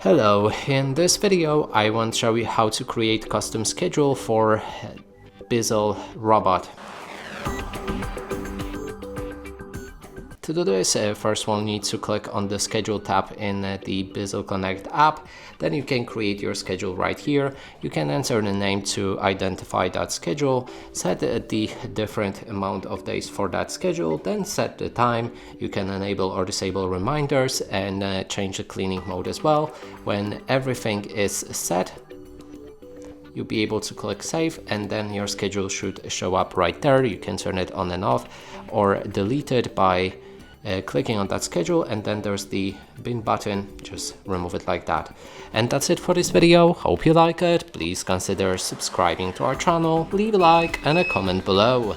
Hello, in this video I want to show you how to create custom schedule for Bissell robot. To do this, first we'll need to click on the schedule tab in the Bissell Connect app. Then you can create your schedule right here. You can enter the name to identify that schedule, set the different amount of days for that schedule, then set the time. You can enable or disable reminders and change the cleaning mode as well. When everything is set, you'll be able to click save and then your schedule should show up right there. You can turn it on and off or delete it by clicking on that schedule, and then there's the bin button. Just remove it like that. And that's it for this video. Hope you like it. Please consider subscribing to our channel, leave a like and a comment below.